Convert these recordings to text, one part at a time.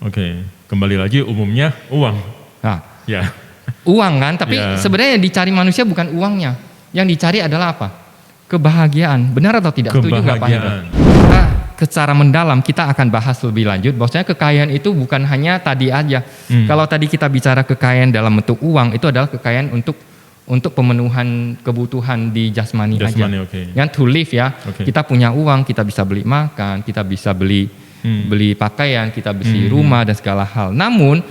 Oke, kembali lagi umumnya uang. Nah, Ya. uang kan, tapi Ya. sebenarnya yang dicari manusia bukan uangnya. Yang dicari adalah apa? Kebahagiaan. Benar atau tidak? Setuju nggak Pak Hendra? Nah, secara mendalam kita akan bahas lebih lanjut bahwasanya kekayaan itu bukan hanya tadi aja. Kalau tadi kita bicara kekayaan dalam bentuk uang, itu adalah kekayaan untuk pemenuhan kebutuhan di jasmani aja. Okay. Yang to live ya. Okay. Kita punya uang, kita bisa beli makan, kita bisa beli pakaian, kita beli rumah dan segala hal. Namun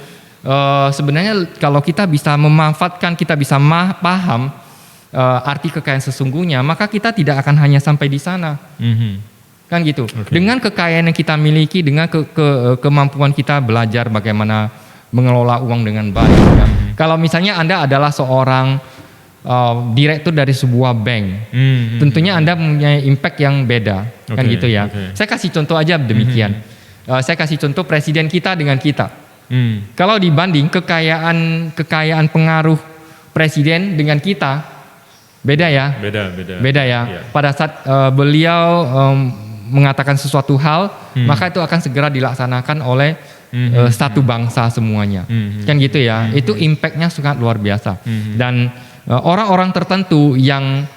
sebenarnya kalau kita bisa memanfaatkan, kita bisa paham arti kekayaan sesungguhnya, maka kita tidak akan hanya sampai di sana. Kan gitu. Okay. Dengan kekayaan yang kita miliki, dengan kemampuan kita belajar bagaimana mengelola uang dengan baik. Ya. Kalau misalnya Anda adalah seorang direktur dari sebuah bank, tentunya Anda mempunyai impact yang beda, kan gitu ya. Saya kasih contoh aja demikian. Saya kasih contoh presiden kita dengan kita. Kalau dibanding kekayaan pengaruh presiden dengan kita, beda ya. Beda ya. Yeah. Pada saat beliau mengatakan sesuatu hal, maka itu akan segera dilaksanakan oleh satu bangsa semuanya. Kan gitu ya. Itu impactnya sangat luar biasa. Dan orang-orang tertentu yang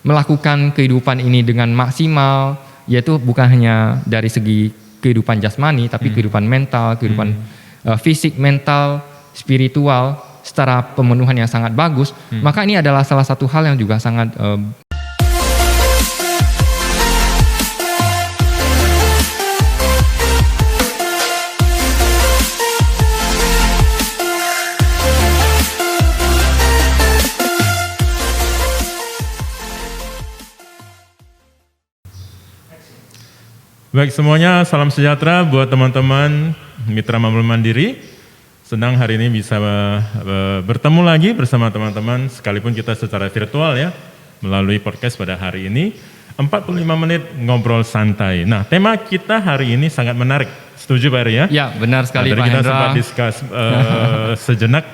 melakukan kehidupan ini dengan maksimal, yaitu bukan hanya dari segi kehidupan jasmani, tapi kehidupan mental, kehidupan fisik, mental, spiritual, secara pemenuhan yang sangat bagus, maka ini adalah salah satu hal yang juga sangat Baik semuanya, salam sejahtera buat teman-teman Mitra Mampu Mandiri. Senang hari ini bisa bertemu lagi bersama teman-teman, sekalipun kita secara virtual ya, melalui podcast pada hari ini. 45 menit ngobrol santai. Nah, tema kita hari ini sangat menarik. Setuju Pak Eri ya? Ya, benar sekali Pak Hendra. Kita sempat diskus sejenak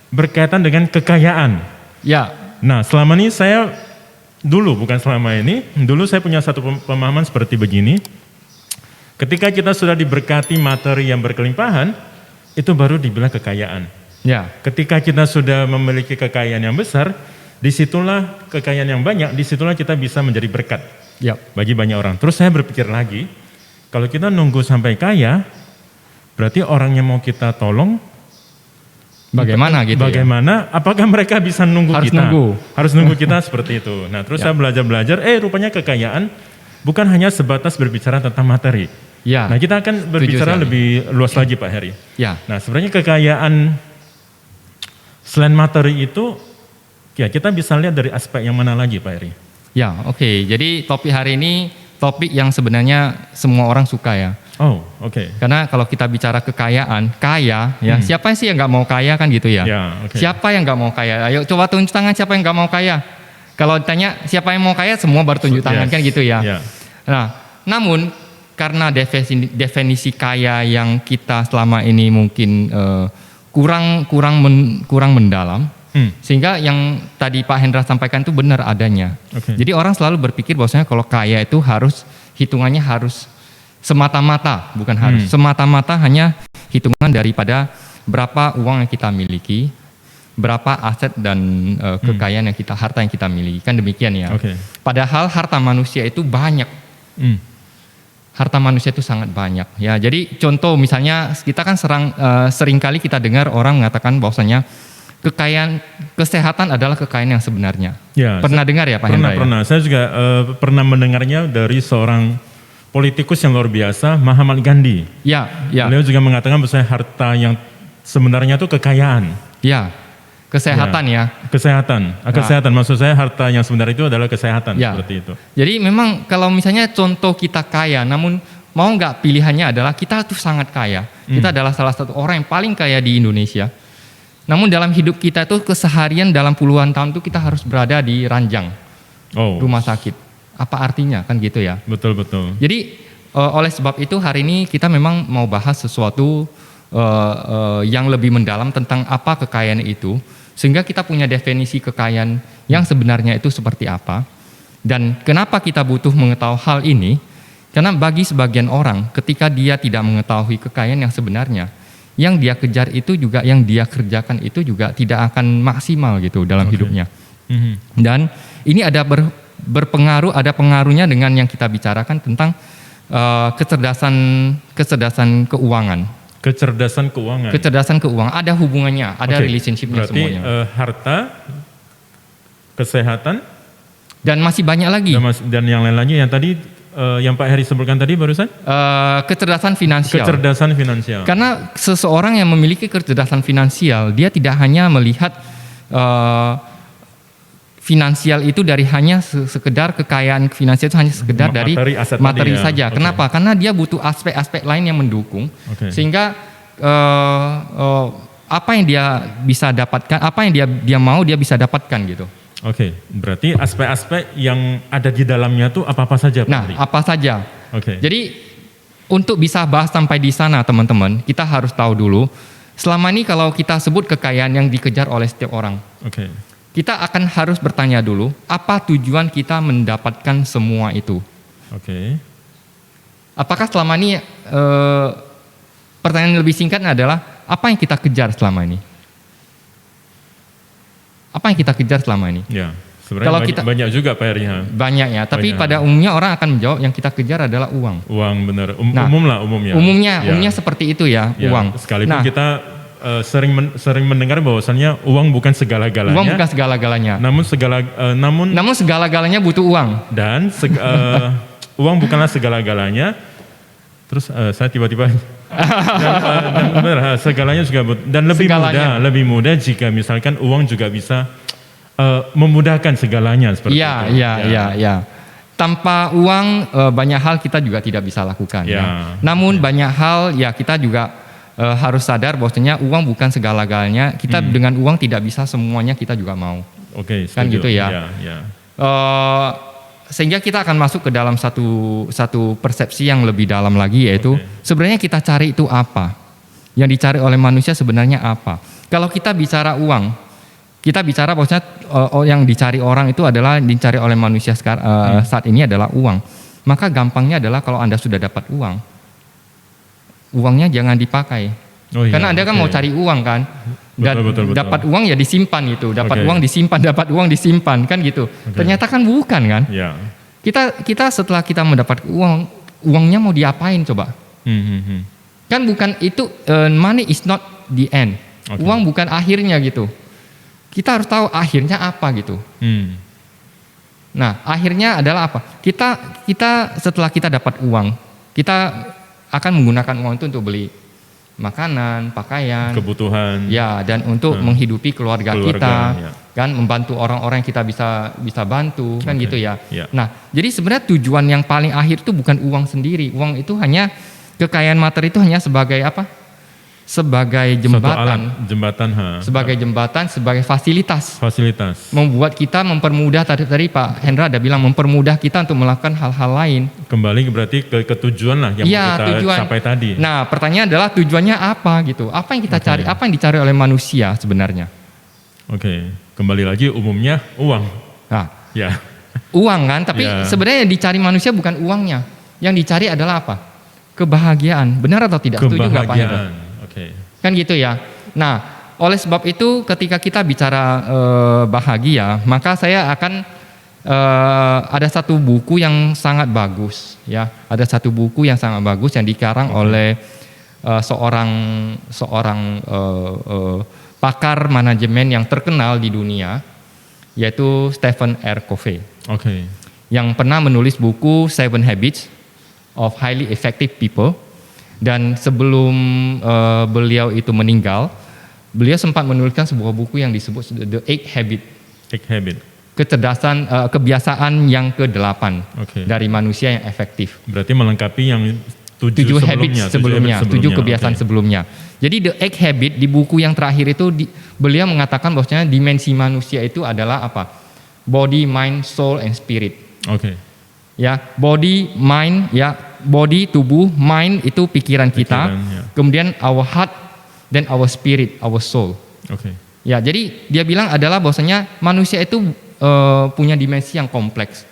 berkaitan dengan kekayaan. Ya. Nah, selama ini saya, dulu saya punya satu pemahaman seperti begini. Ketika kita sudah diberkati materi yang berkelimpahan, itu baru dibilang kekayaan. Ya. Ketika kita sudah memiliki kekayaan yang besar, disitulah kekayaan yang banyak, disitulah kita bisa menjadi berkat bagi banyak orang. Terus saya berpikir lagi, kalau kita nunggu sampai kaya, berarti orang yang mau kita tolong, bagaimana gitu bagaimana? Ya? Apakah mereka bisa nunggu kita? Harus nunggu kita seperti itu. Nah terus saya belajar, rupanya kekayaan bukan hanya sebatas berbicara tentang materi. Ya. Nah kita akan berbicara lebih luas lagi Pak Heri. Ya. Nah sebenarnya kekayaan selain materi itu, ya kita bisa lihat dari aspek yang mana lagi Pak Heri? Ya, oke. Jadi topik hari ini topik yang sebenarnya semua orang suka ya. Oh, oke. Karena kalau kita bicara kekayaan, kaya ya, siapa sih yang nggak mau kaya kan gitu ya? Ya, okay. Siapa yang nggak mau kaya? Ayo coba tunjuk tangan siapa yang nggak mau kaya. Kalau ditanya siapa yang mau kaya, semua baru tunjuk tangan kan gitu ya. Yeah. Nah, namun karena definisi kaya yang kita selama ini mungkin kurang mendalam, sehingga yang tadi Pak Hendra sampaikan itu benar adanya. Okay. Jadi orang selalu berpikir bahwasanya kalau kaya itu hitungannya harus semata-mata, bukan harus semata-mata hanya hitungan daripada berapa uang yang kita miliki, berapa aset dan kekayaan yang harta yang kita miliki, kan demikian ya. Okay. Padahal harta manusia itu banyak. Harta manusia itu sangat banyak ya. Jadi contoh misalnya kita kan seringkali kita dengar orang mengatakan bahwasanya kesehatan adalah kekayaan yang sebenarnya. Ya, pernah dengar ya Pak Hendra? Pernah. Saya juga pernah mendengarnya dari seorang politikus yang luar biasa, Mahatma Gandhi. Ya. Beliau juga mengatakan bahwa harta yang sebenarnya itu kekayaan. Ya. Kesehatan ya. Kesehatan. Maksud saya harta yang sebenarnya itu adalah kesehatan seperti itu. Jadi memang kalau misalnya contoh kita kaya, namun mau nggak pilihannya adalah kita tuh sangat kaya. Kita adalah salah satu orang yang paling kaya di Indonesia. Namun dalam hidup kita itu keseharian dalam puluhan tahun itu kita harus berada di ranjang rumah sakit. Apa artinya kan gitu ya? Betul. Jadi oleh sebab itu hari ini kita memang mau bahas sesuatu yang lebih mendalam tentang apa kekayaan itu, sehingga kita punya definisi kekayaan yang sebenarnya itu seperti apa. Dan kenapa kita butuh mengetahui hal ini? Karena bagi sebagian orang ketika dia tidak mengetahui kekayaan yang sebenarnya, yang dia kejar itu juga, yang dia kerjakan itu juga tidak akan maksimal gitu dalam hidupnya. Dan ini ada berpengaruh, ada pengaruhnya dengan yang kita bicarakan tentang kecerdasan keuangan. Kecerdasan keuangan. Kecerdasan keuangan ada hubungannya, ada relationship-nya Berarti, semuanya. harta, kesehatan, Dan masih banyak lagi. dan yang lain lagi yang tadi yang Pak Heri sebutkan tadi barusan? Kecerdasan finansial. Kecerdasan finansial. Karena seseorang yang memiliki kecerdasan finansial, dia tidak hanya melihat finansial itu dari hanya sekedar kekayaan finansial itu hanya sekedar dari aset materi tadi ya. saja. Kenapa? Karena dia butuh aspek-aspek lain yang mendukung, sehingga apa yang dia bisa dapatkan, apa yang dia mau dia bisa dapatkan gitu. Oke, berarti aspek-aspek yang ada di dalamnya tuh apa-apa saja Pak Heri? Apa saja. Oke. Jadi untuk bisa bahas sampai di sana teman-teman, kita harus tahu dulu, selama ini kalau kita sebut kekayaan yang dikejar oleh setiap orang, kita akan harus bertanya dulu, apa tujuan kita mendapatkan semua itu? Apakah selama ini, pertanyaan lebih singkatnya adalah, apa yang kita kejar selama ini? Apa yang kita kejar selama ini? Ya, sebenarnya banyak juga Pak Heri. Banyak ya, tapi pada umumnya orang akan menjawab yang kita kejar adalah uang. Uang, benar. Umumnya. Umumnya seperti itu ya, uang. Sekalipun kita sering mendengar bahwasannya uang bukan segala-galanya. Uang bukan segala-galanya. Namun segala-galanya butuh uang. Dan uang bukanlah segala-galanya. Terus saya tiba-tiba dan benar, segalanya juga dan lebih mudah jika misalkan uang juga bisa memudahkan segalanya seperti itu. Iya. Tanpa uang banyak hal kita juga tidak bisa lakukan. Namun banyak hal ya kita juga harus sadar bahwasanya uang bukan segala-galanya. Kita dengan uang tidak bisa semuanya kita juga mau. Kan gitu ya. Sehingga kita akan masuk ke dalam satu persepsi yang lebih dalam lagi, yaitu sebenarnya kita cari itu apa? Yang dicari oleh manusia sebenarnya apa? Kalau kita bicara uang, kita bicara bahwasanya yang dicari orang itu adalah dicari oleh manusia saat ini adalah uang. Maka gampangnya adalah kalau Anda sudah dapat uang, uangnya jangan dipakai. Karena Anda kan mau cari uang kan? Betul. Dapat uang ya disimpan gitu, dapat uang disimpan kan gitu. Ternyata kan bukan kan? Kita setelah kita mendapat uangnya mau diapain coba? Kan bukan itu, money is not the end. Uang bukan akhirnya gitu. Kita harus tahu akhirnya apa gitu. Nah, akhirnya adalah apa? Kita setelah kita dapat uang, kita akan menggunakan uang itu untuk beli makanan, pakaian, kebutuhan, dan untuk menghidupi keluarga kita, kan membantu orang-orang yang kita bisa bantu, kan gitu ya. Nah, jadi sebenarnya tujuan yang paling akhir itu bukan uang sendiri. Uang itu hanya kekayaan materi itu hanya sebagai apa? Sebagai jembatan, sebagai jembatan, sebagai fasilitas. Membuat kita mempermudah, tadi Pak Hendra ada bilang mempermudah kita untuk melakukan hal-hal lain. Kembali berarti ke tujuan lah yang mau kita capai tadi. Nah, pertanyaan adalah tujuannya apa gitu? Apa yang kita cari? Apa yang dicari oleh manusia sebenarnya? Kembali lagi umumnya uang. Uang kan, tapi sebenarnya yang dicari manusia bukan uangnya. Yang dicari adalah apa? Kebahagiaan. Benar atau tidak? Setuju nggak Pak Hendra? Kan gitu ya. Nah, oleh sebab itu ketika kita bicara bahagia, maka saya akan ada satu buku yang sangat bagus ya. Ada satu buku yang sangat bagus yang dikarang oleh seorang pakar manajemen yang terkenal di dunia, yaitu Stephen R. Covey. Yang pernah menulis buku 7 Habits of Highly Effective People. Dan sebelum beliau itu meninggal, beliau sempat menuliskan sebuah buku yang disebut The 8 Habit. Kebiasaan yang ke-8 dari manusia yang efektif. Berarti melengkapi yang 7 sebelumnya, 7 kebiasaan sebelumnya. Jadi The 8 Habit di buku yang terakhir itu beliau mengatakan bahwasanya dimensi manusia itu adalah apa? Body, mind, soul, and spirit. Ya, body, mind, body, tubuh, mind itu pikiran kita, kemudian our heart, then our spirit, our soul. Ya, jadi dia bilang adalah bahwasanya manusia itu punya dimensi yang kompleks.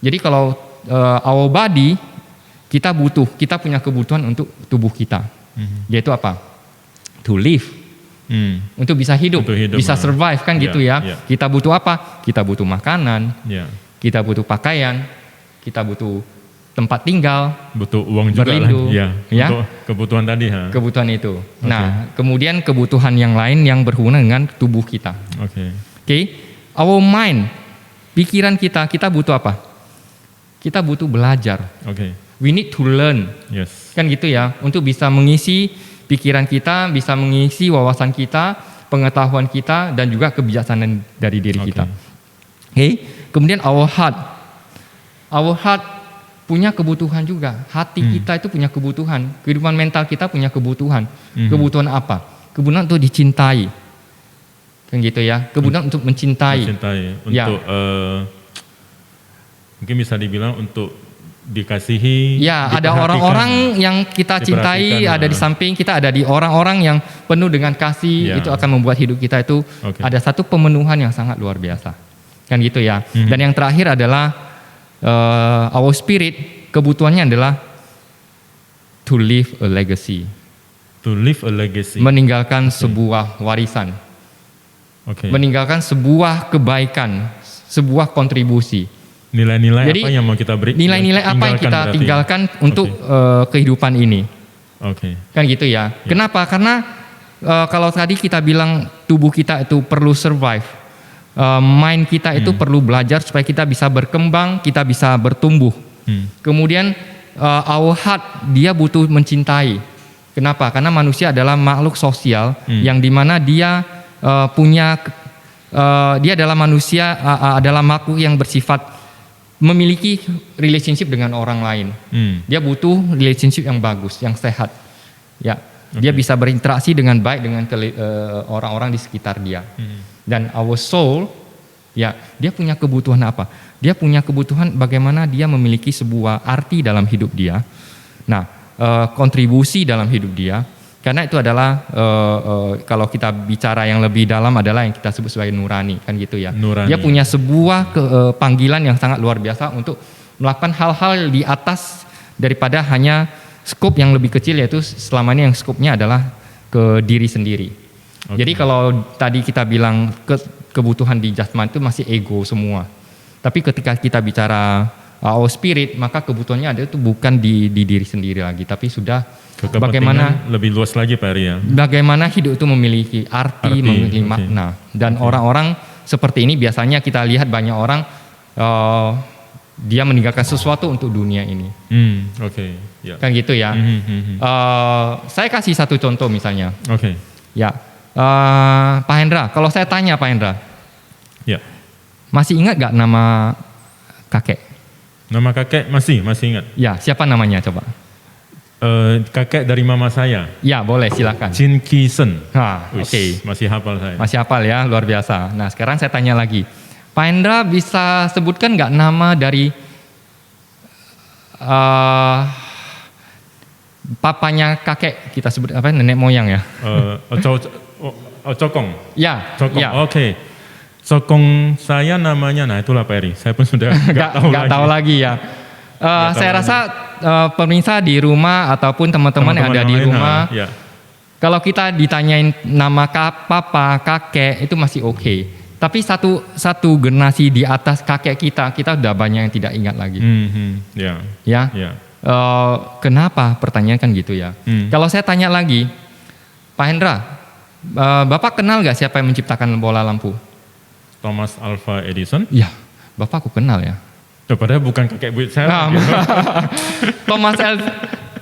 Jadi kalau our body kita punya kebutuhan untuk tubuh kita, yaitu apa? to live. Untuk bisa hidup, bisa survive kan gitu ya. Kita butuh apa? Kita butuh makanan, kita butuh pakaian, kita butuh tempat tinggal, butuh uang juga berlindung, lah. Ya. Untuk kebutuhan tadi. Kebutuhan itu. Nah, kemudian kebutuhan yang lain yang berhubungan dengan tubuh kita. Oke. Our mind, pikiran kita butuh apa? Kita butuh belajar. We need to learn. Kan gitu ya, untuk bisa mengisi pikiran kita, bisa mengisi wawasan kita, pengetahuan kita, dan juga kebijaksanaan dari diri kita. Kemudian our heart punya kebutuhan juga. Hati kita itu punya kebutuhan. Kehidupan mental kita punya kebutuhan. Kebutuhan apa? Kebutuhan untuk dicintai. Kan gitu ya. Kebutuhan untuk mencintai. Untuk mungkin bisa dibilang untuk dikasihi. Ya, ada orang-orang yang kita cintai, ada di samping kita, ada di orang-orang yang penuh dengan kasih. Itu akan membuat hidup kita itu ada satu pemenuhan yang sangat luar biasa. Kan gitu ya. Dan yang terakhir adalah our spirit, kebutuhannya adalah to leave a legacy. Meninggalkan sebuah warisan. Meninggalkan sebuah kebaikan, sebuah kontribusi. Nilai-nilai apa yang mau kita beri? Nilai-nilai apa yang kita tinggalkan untuk kehidupan ini. Kan gitu ya. Kenapa? Karena kalau tadi kita bilang tubuh kita itu perlu survive. Mind kita itu perlu belajar supaya kita bisa berkembang, kita bisa bertumbuh. Kemudian our heart, dia butuh mencintai. Kenapa? Karena manusia adalah makhluk sosial yang dimana dia dia adalah manusia, adalah makhluk yang bersifat memiliki relationship dengan orang lain. Dia butuh relationship yang bagus, yang sehat. Ya, dia bisa berinteraksi dengan baik dengan orang-orang di sekitar dia. Dan our soul, ya, dia punya kebutuhan apa? Dia punya kebutuhan bagaimana dia memiliki sebuah arti dalam hidup dia. Nah, kontribusi dalam hidup dia. Karena itu adalah kalau kita bicara yang lebih dalam adalah yang kita sebut sebagai nurani, kan gitu ya. Dia punya sebuah panggilan yang sangat luar biasa untuk melakukan hal-hal di atas daripada hanya skop yang lebih kecil, yaitu selama ini yang skopnya adalah ke diri sendiri. Jadi kalau tadi kita bilang kebutuhan di jasmani itu masih ego semua. Tapi ketika kita bicara our spirit, maka kebutuhannya ada itu bukan di diri sendiri lagi, tapi sudah bagaimana lebih luas lagi Pak Heri ya. Bagaimana hidup itu memiliki arti memiliki makna. Dan orang-orang seperti ini biasanya kita lihat banyak orang dia meninggalkan sesuatu untuk dunia ini. Kan gitu ya. Saya kasih satu contoh misalnya. Ya, Pak Hendra, kalau saya tanya Pak Hendra, masih ingat gak nama kakek? Nama kakek masih ingat. Ya, siapa namanya coba? Kakek dari mama saya. Ya, boleh, silakan. Chin Ki-sen. Masih hafal saya. Masih hafal ya, luar biasa. Nah, sekarang saya tanya lagi. Pak Hendra bisa sebutkan nggak nama dari papanya kakek, kita sebut apa, nenek moyang ya? Cokong. Ya. Cokong. Ya. Cokong saya namanya, nah itulah Pak Heri. Saya pun sudah nggak tahu lagi ya. Saya rasa pemirsa di rumah ataupun teman-teman yang ada di rumah, kalau kita ditanyain nama papa, kakek itu masih oke. Tapi satu generasi di atas kakek kita udah banyak yang tidak ingat lagi. Kenapa? Pertanyaan kan gitu ya. Kalau saya tanya lagi, Pak Hendra, Bapak kenal gak siapa yang menciptakan bola lampu? Thomas Alva Edison? Ya, Bapak aku kenal ya. Padahal bukan kakek buyut saya.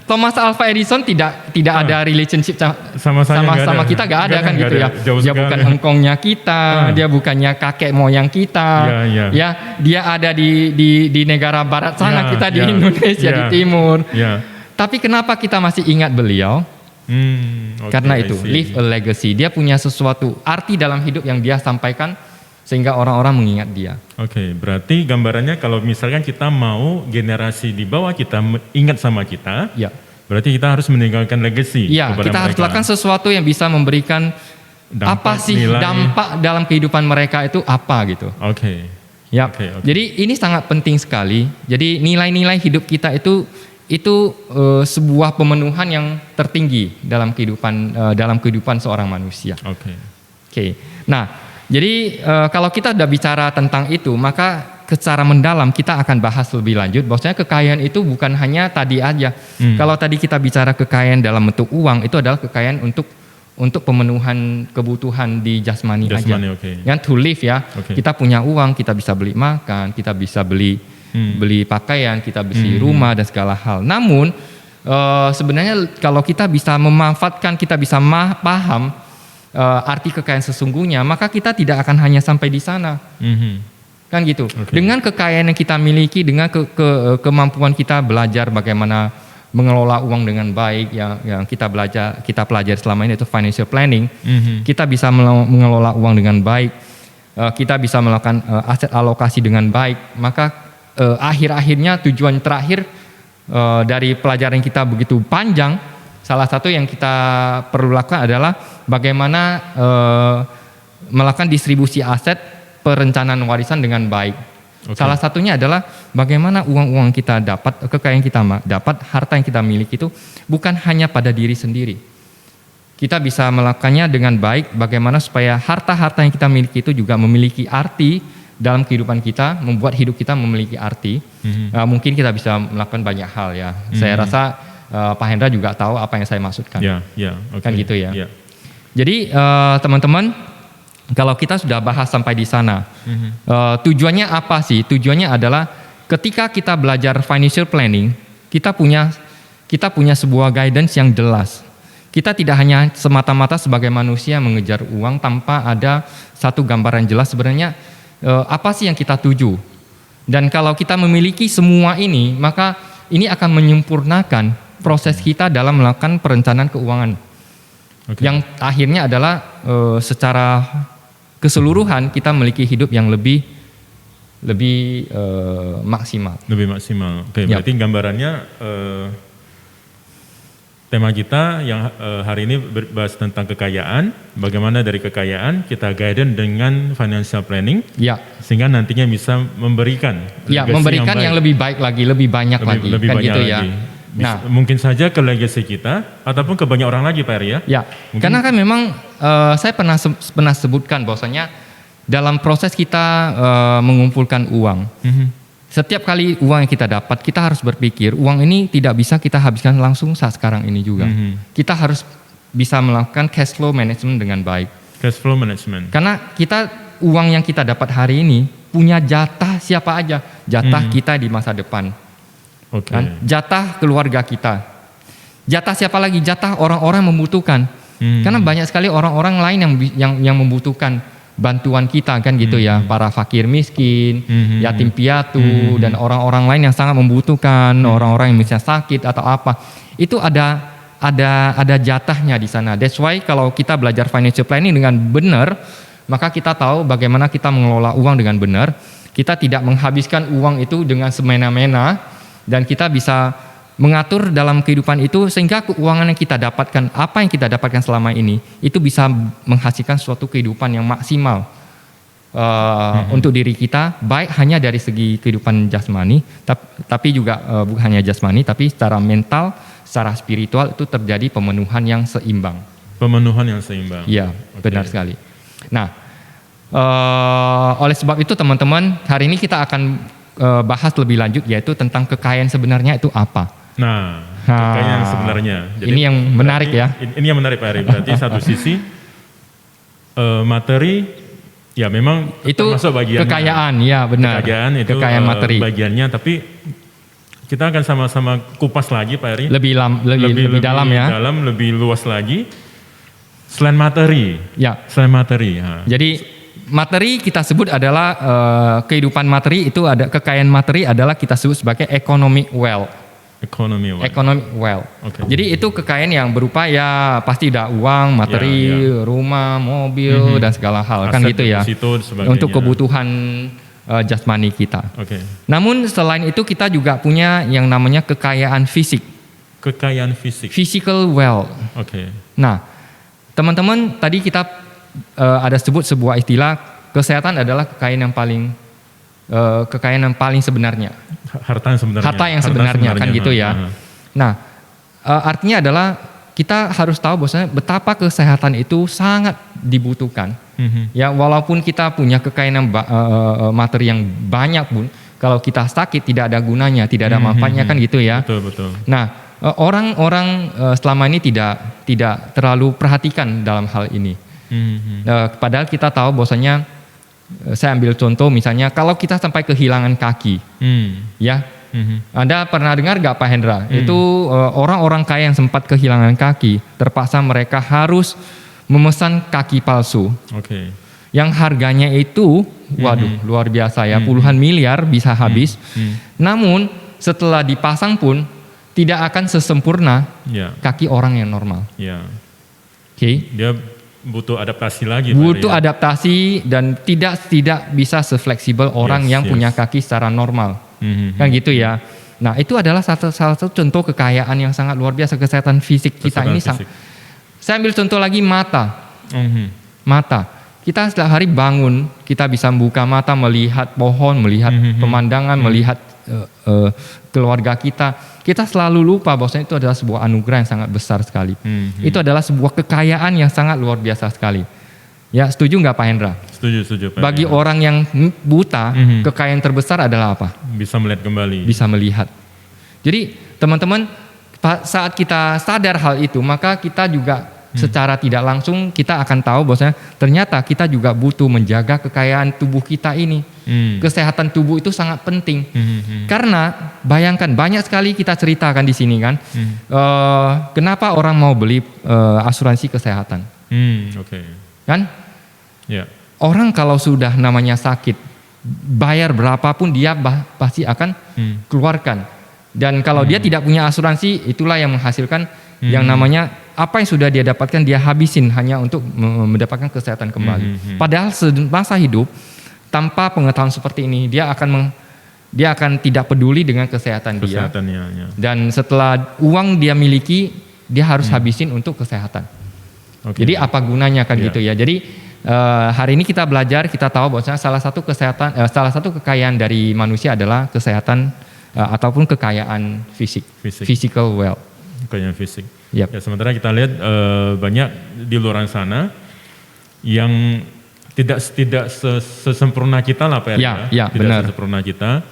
Thomas Alva Edison tidak ada relationship sama kita, gak ada kan gitu ya. Dia bukan engkongnya kita, dia bukannya kakek moyang kita. Ya, dia ada di negara barat sana, kita di Indonesia di timur. Tapi kenapa kita masih ingat beliau? Karena itu leave a legacy. Dia punya sesuatu arti dalam hidup yang dia sampaikan sehingga orang-orang mengingat dia. Berarti gambarannya kalau misalkan kita mau generasi di bawah kita ingat sama kita, berarti kita harus meninggalkan legacy. Kita harus lakukan sesuatu yang bisa memberikan dampak dalam kehidupan mereka itu apa gitu. Okay. Jadi ini sangat penting sekali. Jadi nilai-nilai hidup kita itu sebuah pemenuhan yang tertinggi dalam kehidupan seorang manusia. Oke. Nah, jadi kalau kita sudah bicara tentang itu, maka secara mendalam kita akan bahas lebih lanjut bahwasanya kekayaan itu bukan hanya tadi aja. Kalau tadi kita bicara kekayaan dalam bentuk uang, itu adalah kekayaan untuk pemenuhan kebutuhan di jasmani aja. Yang to live ya. Kita punya uang, kita bisa beli makan, kita bisa beli pakaian, kita beli rumah dan segala hal. Namun sebenarnya kalau kita bisa memanfaatkan, kita bisa paham arti kekayaan sesungguhnya, maka kita tidak akan hanya sampai di sana. Kan gitu. Dengan kekayaan yang kita miliki, dengan kemampuan kita belajar bagaimana mengelola uang dengan baik yang kita pelajari selama ini, itu financial planning. Kita bisa mengelola uang dengan baik, kita bisa melakukan aset alokasi dengan baik, maka akhir-akhirnya tujuan terakhir dari pelajaran kita begitu panjang, salah satu yang kita perlu lakukan adalah bagaimana melakukan distribusi aset, perencanaan warisan dengan baik. Salah satunya adalah bagaimana uang-uang kita dapat, kekayaan kita dapat, harta yang kita miliki itu bukan hanya pada diri sendiri. Kita bisa melakukannya dengan baik, bagaimana supaya harta-harta yang kita miliki itu juga memiliki arti dalam kehidupan kita, membuat hidup kita memiliki arti. Mungkin kita bisa melakukan banyak hal ya. Saya rasa Pak Hendra juga tahu apa yang saya maksudkan. Kan gitu ya. Jadi teman-teman, kalau kita sudah bahas sampai di sana, tujuannya apa sih? Tujuannya adalah ketika kita belajar financial planning, kita punya sebuah guidance yang jelas. Kita tidak hanya semata-mata sebagai manusia mengejar uang tanpa ada satu gambaran jelas sebenarnya apa sih yang kita tuju. Dan kalau kita memiliki semua ini, maka ini akan menyempurnakan proses kita dalam melakukan perencanaan keuangan. Yang akhirnya adalah secara keseluruhan kita memiliki hidup yang lebih maksimal. Lebih maksimal. Berarti gambarannya tema kita yang hari ini berbahas tentang kekayaan. Bagaimana dari kekayaan kita guidance dengan financial planning, sehingga nantinya bisa memberikan yang lebih baik lagi, lebih banyak lagi. Kan gitu ya. Nah, mungkin saja ke legacy kita ataupun ke banyak orang lagi, Pak Eri ya. Karena kan memang saya pernah sebutkan bahwasanya dalam proses kita mengumpulkan uang, setiap kali uang yang kita dapat, kita harus berpikir uang ini tidak bisa kita habiskan langsung saat sekarang ini juga. Kita harus bisa melakukan cash flow management dengan baik. Cash flow management. Karena uang yang kita dapat hari ini punya jatah siapa aja, jatah kita di masa depan. Kan? Jatah keluarga kita, jatah siapa lagi, jatah orang-orang membutuhkan. Karena banyak sekali orang-orang lain yang membutuhkan bantuan kita kan gitu ya, para fakir miskin, yatim piatu dan orang-orang lain yang sangat membutuhkan, orang-orang yang misalnya sakit atau apa, itu ada jatahnya di sana. That's why kalau kita belajar financial planning dengan benar, maka kita tahu bagaimana kita mengelola uang dengan benar. Kita tidak menghabiskan uang itu dengan semena-mena. Dan kita bisa mengatur dalam kehidupan itu sehingga keuangan yang kita dapatkan, apa yang kita dapatkan selama ini, itu bisa menghasilkan suatu kehidupan yang maksimal untuk diri kita, baik hanya dari segi kehidupan jasmani, tapi juga bukan hanya jasmani, tapi secara mental, secara spiritual itu terjadi pemenuhan yang seimbang. Pemenuhan yang seimbang. Iya, benar sekali. Nah, oleh sebab itu teman-teman, hari ini kita akan bahas lebih lanjut, yaitu tentang kekayaan sebenarnya itu apa. Nah, kekayaan sebenarnya. Jadi, ini yang menarik ya. Ini yang menarik Pak Eri. Berarti satu sisi materi, ya memang itu termasuk bagiannya. Kekayaan, ya benar. Kekayaan materi. Bagiannya, tapi kita akan sama-sama kupas lagi Pak Eri. Lebih dalam ya. Lebih luas lagi. Selain materi. Selain materi. Jadi materi kita sebut adalah kehidupan materi, itu ada kekayaan materi adalah kita sebut sebagai economic wealth. Economic wealth. Jadi itu kekayaan yang berupa ya pasti ada uang, materi, rumah, mobil dan segala hal. Aset kan gitu ya. Untuk kebutuhan jasmani kita. Namun selain itu kita juga punya yang namanya kekayaan fisik. Kekayaan fisik. Physical wealth. Nah, teman-teman tadi kita ada sebut sebuah istilah, kesehatan adalah kekayaan yang paling kekayaan yang paling sebenarnya. Harta yang sebenarnya. Harta yang sebenarnya kan gitu ya. Nah, artinya adalah kita harus tahu bahwasanya betapa kesehatan itu sangat dibutuhkan. Ya, walaupun kita punya kekayaan materi yang banyak pun, kalau kita sakit tidak ada gunanya, tidak ada manfaatnya kan gitu ya. Betul. Nah, orang-orang selama ini tidak terlalu perhatikan dalam hal ini. Padahal kita tahu bahwasanya, saya ambil contoh misalnya kalau kita sampai kehilangan kaki, ya. Anda pernah dengar gak Pak Hendra? Itu orang-orang kaya yang sempat kehilangan kaki, terpaksa mereka harus memesan kaki palsu. Yang harganya itu, waduh, luar biasa ya, puluhan miliar bisa habis. Namun setelah dipasang pun tidak akan sesempurna kaki orang yang normal. Dia butuh adaptasi lagi. Butuh adaptasi dan tidak bisa sefleksibel orang yang punya kaki secara normal. Kan gitu ya. Nah, itu adalah salah satu contoh kekayaan yang sangat luar biasa, kesehatan fisik kita ini. Saya ambil contoh lagi mata. Mata. Kita setiap hari bangun, kita bisa membuka mata, melihat pohon, melihat pemandangan, melihat keluarga kita. Kita selalu lupa bahwasanya itu adalah sebuah anugerah yang sangat besar sekali. Itu adalah sebuah kekayaan yang sangat luar biasa sekali. Ya, setuju nggak Pak Hendra? Setuju Pak. Bagi orang yang buta, kekayaan terbesar adalah apa? Bisa melihat kembali. Bisa melihat. Jadi teman-teman, saat kita sadar hal itu, maka kita juga secara tidak langsung kita akan tahu bahwasanya ternyata kita juga butuh menjaga kekayaan tubuh kita ini. Kesehatan tubuh itu sangat penting. Karena bayangkan banyak sekali kita ceritakan di sini kan, kenapa orang mau beli asuransi kesehatan? Kan? Orang kalau sudah namanya sakit, bayar berapapun dia pasti akan keluarkan. Dan kalau dia tidak punya asuransi, itulah yang menghasilkan yang namanya apa yang sudah dia dapatkan dia habisin hanya untuk mendapatkan kesehatan kembali. Padahal semasa hidup tanpa pengetahuan seperti ini, dia akan tidak peduli dengan kesehatan dia. Dan setelah uang dia miliki, dia harus habisin untuk kesehatan. Jadi apa gunanya kan gitu ya. Jadi hari ini kita belajar, kita tahu bahwa salah satu kekayaan dari manusia adalah kesehatan ataupun kekayaan fisik. Physical wealth. Kekayaan fisik. Ya, sementara kita lihat banyak di luar sana yang tidak sesempurna kita lah Pak tidak benar. Sesempurna kita.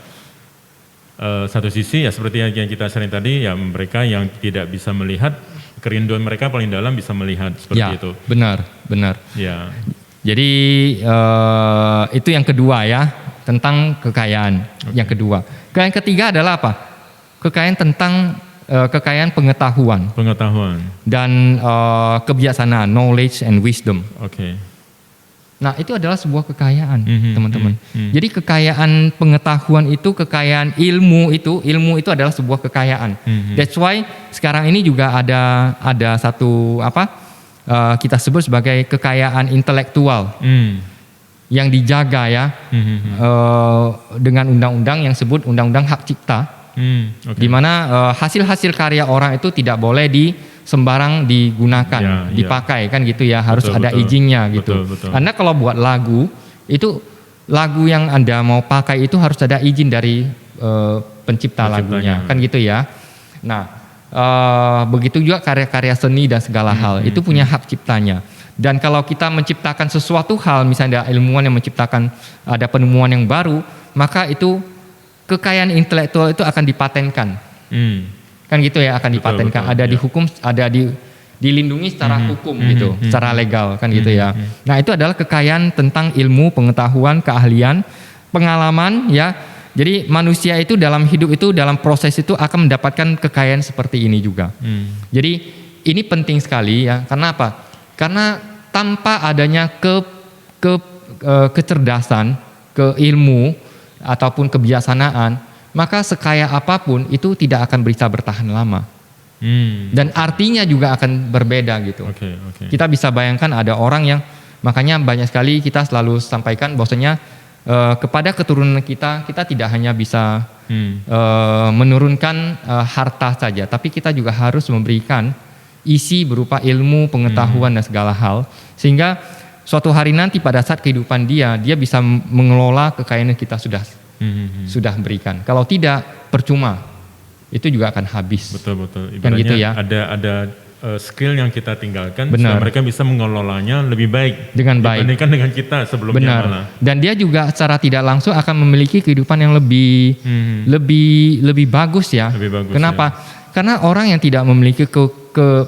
Satu sisi ya seperti yang kita sering tadi, ya mereka yang tidak bisa melihat, kerinduan mereka paling dalam bisa melihat seperti itu. Benar. Ya. Jadi itu yang kedua ya, tentang kekayaan. Yang kedua. Kekayaan ketiga adalah apa? Kekayaan tentang kekayaan pengetahuan. Dan kebijaksanaan, knowledge and wisdom. Nah, itu adalah sebuah kekayaan, teman-teman. Jadi kekayaan pengetahuan itu, kekayaan ilmu itu adalah sebuah kekayaan. That's why sekarang ini juga ada satu kita sebut sebagai kekayaan intelektual yang dijaga ya dengan undang-undang yang disebut undang-undang hak cipta, di mana hasil-hasil karya orang itu tidak boleh sembarang digunakan, dipakai kan gitu ya, harus ada izinnya gitu. Anda kalau buat lagu itu, lagu yang Anda mau pakai itu harus ada izin dari pencipta lagunya kan gitu ya. Nah, begitu juga karya-karya seni dan segala hal itu punya hak ciptanya. Dan kalau kita menciptakan sesuatu hal, misalnya ada ilmuwan yang menciptakan ada penemuan yang baru, maka itu kekayaan intelektual itu akan dipatenkan. Kan gitu ya, akan dipatenkan. Ada dihukum, ada dilindungi secara hukum gitu, secara legal kan gitu ya. Nah, itu adalah kekayaan tentang ilmu, pengetahuan, keahlian, pengalaman ya. Jadi manusia itu dalam hidup itu, dalam proses itu akan mendapatkan kekayaan seperti ini juga. Jadi ini penting sekali ya. Karena apa? Karena tanpa adanya kecerdasan, keilmu ataupun kebijaksanaan, maka sekaya apapun itu tidak akan bisa bertahan lama. Dan artinya juga akan berbeda gitu. Kita bisa bayangkan ada orang yang, makanya banyak sekali kita selalu sampaikan bahwasanya kepada keturunan kita tidak hanya bisa menurunkan harta saja, tapi kita juga harus memberikan isi berupa ilmu, pengetahuan dan segala hal, sehingga suatu hari nanti pada saat kehidupan dia bisa mengelola kekayaan yang kita sudah sudah berikan. Kalau tidak, percuma. Itu juga akan habis. Betul. Kan gitu ya. Ada skill yang kita tinggalkan, Benar. supaya mereka bisa mengelolanya lebih baik Dengan baik. dibandingkan dengan kita sebelumnya Benar. malah. Dan dia juga secara tidak langsung akan memiliki kehidupan yang lebih bagus ya. Lebih bagus, Kenapa? Karena orang yang tidak memiliki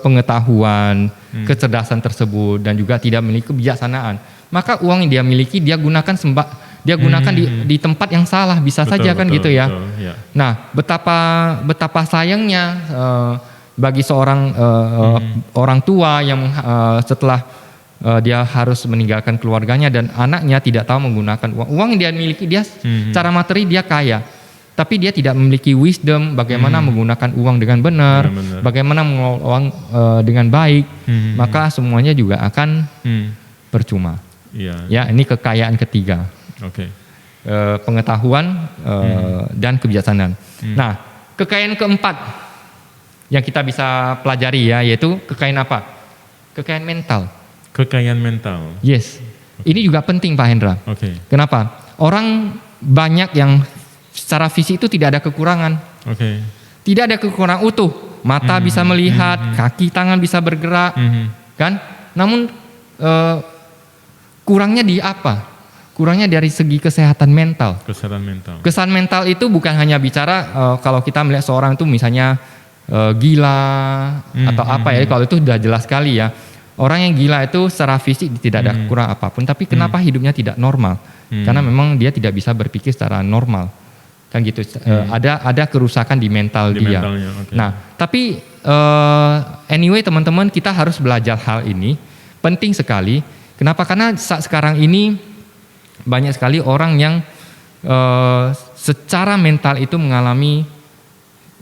pengetahuan, kecerdasan tersebut dan juga tidak memiliki kebijaksanaan, maka uang yang dia miliki dia gunakan di tempat yang salah, bisa saja kan gitu ya. Betul, ya. Nah, betapa sayangnya bagi seorang orang tua yang setelah dia harus meninggalkan keluarganya dan anaknya tidak tahu menggunakan uang yang dia miliki, dia secara materi dia kaya, tapi dia tidak memiliki wisdom bagaimana menggunakan uang dengan benar, bagaimana mengelola uang dengan baik, maka semuanya juga akan percuma. Iya. Ya, ini kekayaan ketiga. Oke. Pengetahuan dan kebijaksanaan. Nah, kekayaan keempat yang kita bisa pelajari ya, yaitu kekayaan apa? Kekayaan mental. Kekayaan mental. Yes. Ini juga penting Pak Hendra. Oke. Kenapa? Orang banyak yang secara fisik itu tidak ada kekurangan. Oke. Tidak ada kekurangan utuh. Mata bisa melihat, kaki tangan bisa bergerak, kan? Namun kurangnya di apa? Kurangnya dari segi kesehatan mental. Kesehatan mental. Kesehatan mental itu bukan hanya bicara kalau kita melihat seorang itu misalnya gila atau apa ya, kalau itu sudah jelas sekali ya. Orang yang gila itu secara fisik tidak ada kurang apapun, tapi kenapa hidupnya tidak normal? Karena memang dia tidak bisa berpikir secara normal, kan gitu. Ada kerusakan di mental dia. Mentalnya, okay. Nah, tapi anyway teman-teman, kita harus belajar hal ini, penting sekali. Kenapa? Karena saat sekarang ini banyak sekali orang yang secara mental itu mengalami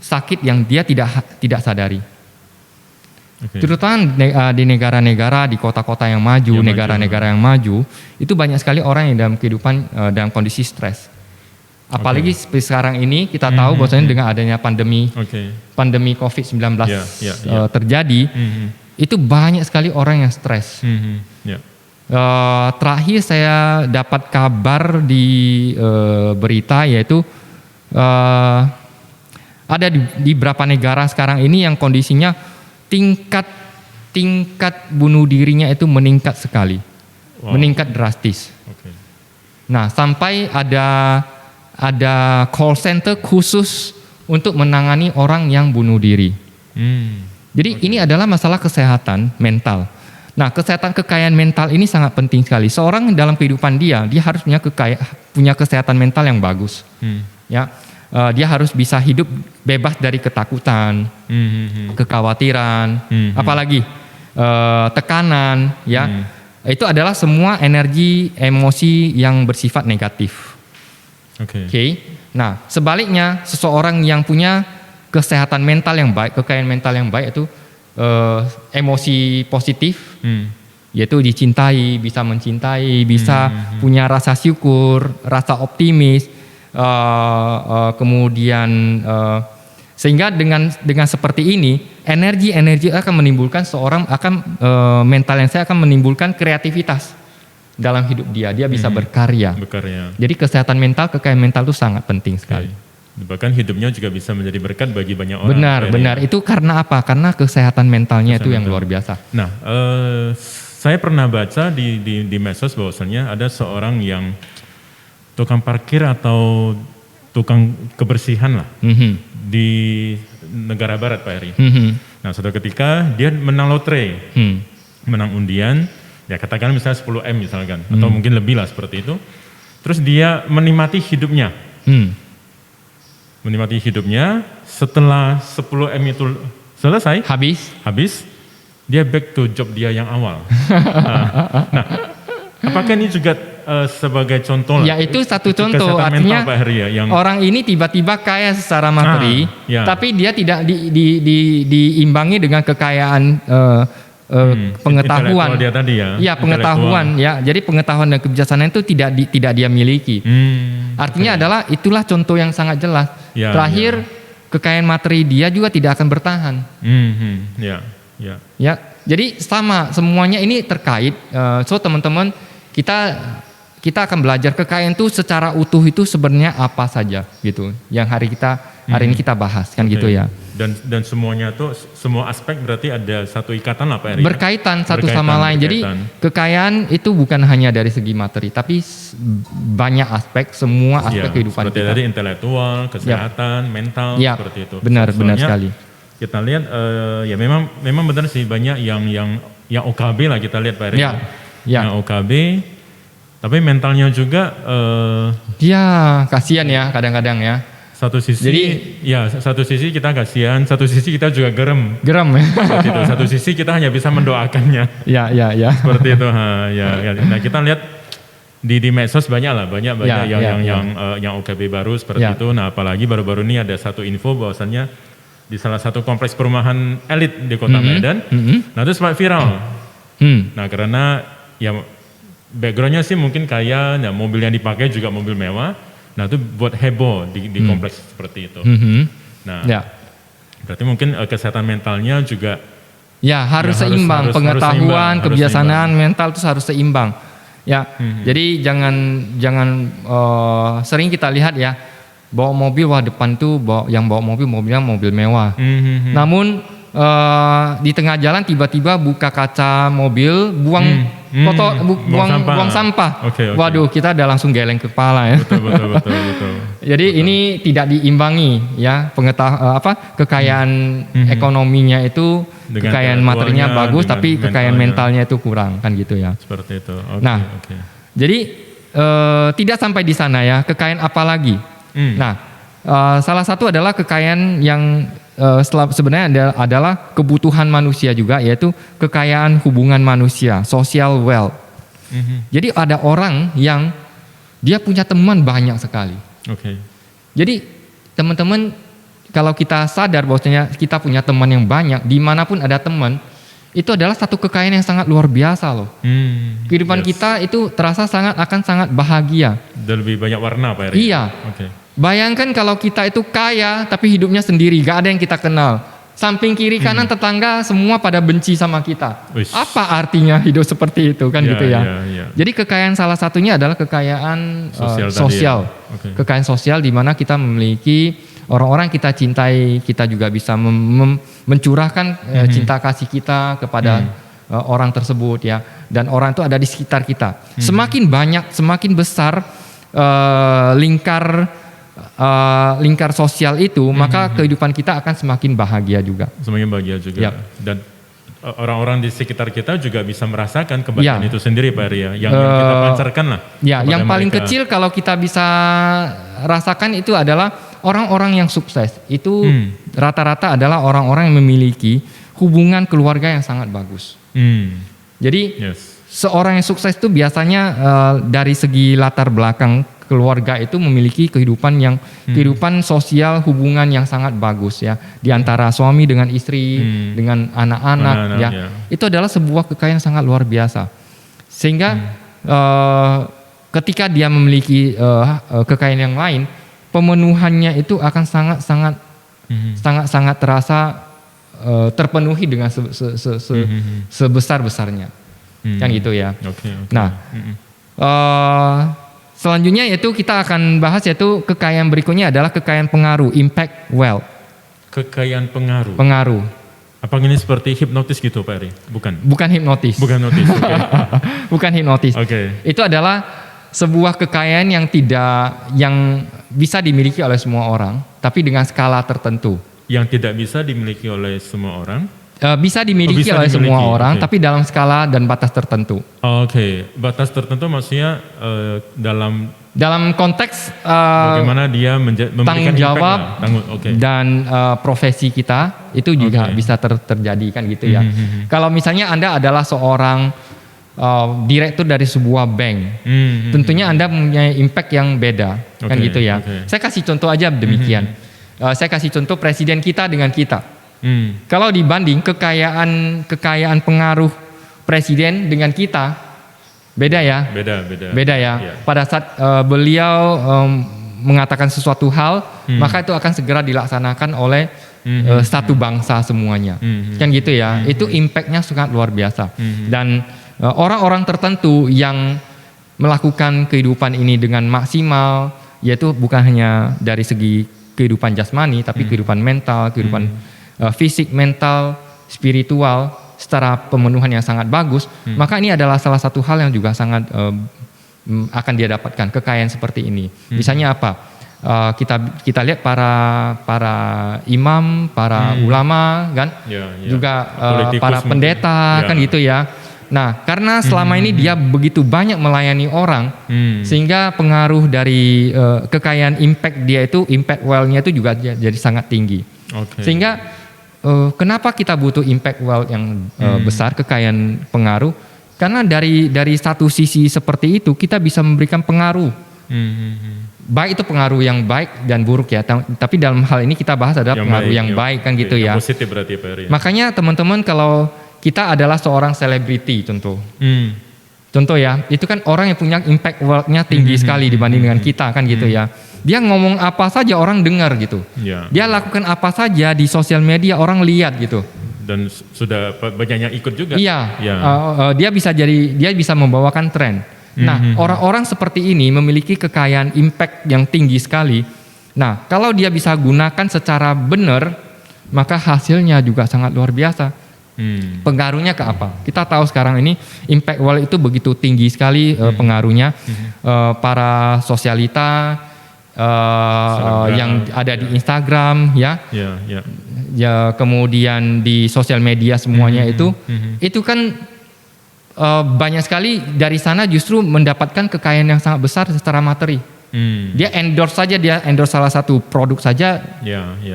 sakit yang dia tidak sadari. Okay. Terutama di negara-negara, di kota-kota yang maju, negara-negara yang maju, itu banyak sekali orang yang dalam kehidupan dalam kondisi stres. Apalagi seperti sekarang ini kita tahu bahwasanya dengan adanya pandemi COVID-19 terjadi, itu banyak sekali orang yang stres. Terakhir saya dapat kabar di berita, yaitu ada di beberapa negara sekarang ini yang kondisinya tingkat bunuh dirinya itu meningkat sekali, meningkat drastis. Nah, sampai ada call center khusus untuk menangani orang yang bunuh diri. Jadi ini adalah masalah kesehatan mental. Nah, kekayaan mental ini sangat penting sekali. Seorang dalam kehidupan dia harus punya kesehatan mental yang bagus. Ya. Dia harus bisa hidup bebas dari ketakutan, kekhawatiran, apalagi tekanan, ya. Itu adalah semua energi, emosi yang bersifat negatif. Oke. Nah, sebaliknya seseorang yang punya kesehatan mental yang baik, kekayaan mental yang baik itu emosi positif, yaitu dicintai, bisa mencintai, bisa punya rasa syukur, rasa optimis. Kemudian sehingga dengan seperti ini energi akan menimbulkan mental yang saya akan menimbulkan kreativitas dalam hidup dia bisa berkarya. Jadi kesehatan mental, kekayaan mental itu sangat penting sekali. Bahkan hidupnya juga bisa menjadi berkat bagi banyak orang. Benar. Itu karena apa? Karena kesehatan mentalnya itu yang luar biasa. Nah, saya pernah baca di medsos bahwasannya ada seorang yang tukang parkir atau tukang kebersihan lah di negara barat Pak Heri. Nah, suatu ketika dia menang lotre, menang undian, ya katakan misalnya 10M misalkan, atau mungkin lebih lah seperti itu. Terus dia menikmati hidupnya. Menikmati hidupnya, setelah 10M itu selesai, habis, dia back to job dia yang awal. Nah, apakah ini juga sebagai contoh? Ya, itu satu contoh. Artinya orang ini tiba-tiba kaya secara materi, tapi dia tidak diimbangi dengan kekayaan pengetahuan. Dia tadi ya. Ya, pengetahuan ya. Jadi pengetahuan dan kebijaksanaan itu tidak dia miliki. Artinya adalah itulah contoh yang sangat jelas. Terakhir kekayaan materi dia juga tidak akan bertahan. Ya, jadi sama semuanya ini terkait. So teman-teman, kita akan belajar kekayaan itu secara utuh itu sebenarnya apa saja gitu. Yang hari ini kita bahas kan gitu ya. Dan semuanya tuh, semua aspek berarti ada satu ikatan lah Pak Eri. Berkaitan satu sama lain. Jadi kekayaan itu bukan hanya dari segi materi, tapi banyak aspek, semua aspek kehidupan seperti kita. dari intelektual, kesehatan, mental, seperti itu. Benar sekali. Kita lihat ya memang benar sih, banyak yang OKB lah kita lihat Pak Eri. Yang OKB, tapi mentalnya juga kasihan ya kadang-kadang ya. Satu sisi kita kasihan, satu sisi kita juga gerem ya. Seperti itu. Satu sisi kita hanya bisa mendoakannya. Ya. Seperti itu. Nah kita lihat di medsos banyak yang OKB baru seperti itu. Nah apalagi baru-baru ini ada satu info bahwasannya di salah satu kompleks perumahan elit di kota Medan. Nah itu sempat viral. Nah karena ya backgroundnya sih mungkin kaya, nah mobil yang dipakai juga mobil mewah. Nah itu buat heboh di kompleks seperti itu. Nah berarti mungkin kesehatan mentalnya juga harus seimbang, pengetahuan, kebiasaan mental itu harus seimbang. Jadi jangan sering kita lihat ya, bawa mobil depan tuh yang bawa mobilnya mobil mewah. Namun di tengah jalan tiba-tiba buka kaca mobil, buang sampah. Okay. Waduh, kita udah langsung geleng kepala ya. Betul. Jadi ini tidak diimbangi ya, kekayaan ekonominya itu, dengan kekayaan materinya bagus, tapi kekayaan mentalnya itu kurang kan gitu ya. Seperti itu. Jadi tidak sampai di sana ya, kekayaan apa lagi? Nah, salah satu adalah kekayaan yang sebenarnya adalah kebutuhan manusia juga, yaitu kekayaan hubungan manusia, social wealth. Jadi ada orang yang dia punya teman banyak sekali. Jadi teman-teman, kalau kita sadar bahwasanya kita punya teman yang banyak, dimanapun ada teman, itu adalah satu kekayaan yang sangat luar biasa loh. Kehidupan kita itu terasa akan sangat bahagia. Dan lebih banyak warna Pak Eri. Iya. Bayangkan kalau kita itu kaya tapi hidupnya sendiri, gak ada yang kita kenal. Samping kiri kanan tetangga semua pada benci sama kita. Apa artinya hidup seperti itu kan gitu ya. Jadi kekayaan salah satunya adalah kekayaan sosial. Kekayaan sosial di mana kita memiliki orang-orang kita cintai, kita juga bisa mencurahkan cinta kasih kita kepada orang tersebut ya. Dan orang itu ada di sekitar kita. Semakin banyak, semakin besar lingkar sosial itu, maka kehidupan kita akan semakin bahagia juga. Dan orang-orang di sekitar kita juga bisa merasakan kebahagiaan itu sendiri Pak Eri yang kita pancarkan lah. Yang paling kecil kalau kita bisa rasakan itu adalah orang-orang yang sukses. Itu rata-rata adalah orang-orang yang memiliki hubungan keluarga yang sangat bagus. Jadi seorang yang sukses itu biasanya dari segi latar belakang keluarga itu memiliki kehidupan sosial, hubungan yang sangat bagus ya, di antara suami dengan istri, dengan anak-anak ya. Itu adalah sebuah kekayaan yang sangat luar biasa. Sehingga ketika dia memiliki kekayaan yang lain, pemenuhannya itu akan sangat terasa terpenuhi dengan sebesar-besarnya. Kan gitu ya. Nah, selanjutnya yaitu kita akan bahas yaitu kekayaan berikutnya adalah kekayaan pengaruh, impact wealth. Kekayaan pengaruh. Apa ini seperti hipnotis gitu Pak Eri? Bukan hipnotis. Bukan hipnotis. Itu adalah sebuah kekayaan yang bisa dimiliki oleh semua orang, tapi dengan skala tertentu. Yang tidak bisa dimiliki oleh semua orang? Bisa dimiliki oleh semua orang, tapi dalam skala dan batas tertentu. Batas tertentu maksudnya dalam konteks bagaimana dia memberikan tanggung jawab dan profesi kita itu juga bisa terjadi kan gitu ya. Kalau misalnya Anda adalah seorang direktur dari sebuah bank, tentunya Anda mempunyai impact yang beda kan gitu ya. Saya kasih contoh aja demikian. Saya kasih contoh presiden kita dengan kita. Kalau dibanding kekayaan pengaruh presiden dengan kita, beda ya. Beda ya. Pada saat beliau mengatakan sesuatu hal, maka itu akan segera dilaksanakan oleh satu bangsa semuanya. Kan gitu ya. Itu impactnya sangat luar biasa. Dan orang-orang tertentu yang melakukan kehidupan ini dengan maksimal, yaitu bukan hanya dari segi kehidupan jasmani, tapi kehidupan mental, kehidupan fisik, mental, spiritual, secara pemenuhan yang sangat bagus, maka ini adalah salah satu hal yang juga sangat akan dia dapatkan, kekayaan seperti ini. Misalnya apa? Kita lihat para imam, para ulama kan, juga para pendeta kan gitu ya. Nah, karena selama ini dia begitu banyak melayani orang, sehingga pengaruh dari kekayaan impact dia itu, impact wealth-nya itu juga jadi sangat tinggi. Sehingga kenapa kita butuh impact wealth yang besar, kekayaan pengaruh? Karena dari satu sisi seperti itu kita bisa memberikan pengaruh. Baik itu pengaruh yang baik dan buruk ya, tapi dalam hal ini kita bahas adalah pengaruh yang baik kan gitu ya. Positif berarti Pak Heri. Makanya teman-teman, kalau kita adalah seorang selebriti contoh ya, itu kan orang yang punya impact wealth-nya tinggi sekali dibanding dengan kita kan gitu ya. Dia ngomong apa saja orang dengar gitu. Dia lakukan apa saja di sosial media orang lihat gitu. Dan sudah banyak yang ikut juga. Dia bisa membawakan tren. Nah, orang-orang seperti ini memiliki kekayaan impact yang tinggi sekali. Nah, kalau dia bisa gunakan secara benar, maka hasilnya juga sangat luar biasa. Pengaruhnya ke apa? Kita tahu sekarang ini impact wealth itu begitu tinggi sekali pengaruhnya. Para sosialita yang ada di Instagram ya, kemudian di sosial media semuanya itu kan banyak sekali dari sana justru mendapatkan kekayaan yang sangat besar secara materi. Dia endorse salah satu produk saja,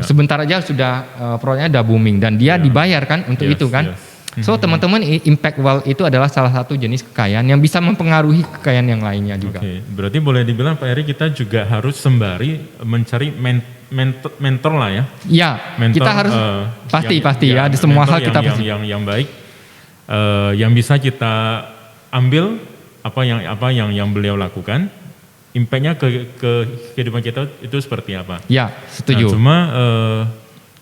sebentar aja sudah produknya udah booming dan dia dibayarkan untuk itu kan. So teman-teman, impact wealth itu adalah salah satu jenis kekayaan yang bisa mempengaruhi kekayaan yang lainnya juga. Berarti boleh dibilang Pak Heri, kita juga harus sembari mencari mentor lah ya. Ya, mentor, kita harus pasti ya, di semua hal kita yang baik. Yang bisa kita ambil apa yang beliau lakukan, impactnya ke kehidupan kita itu seperti apa? Ya, setuju. Nah, cuma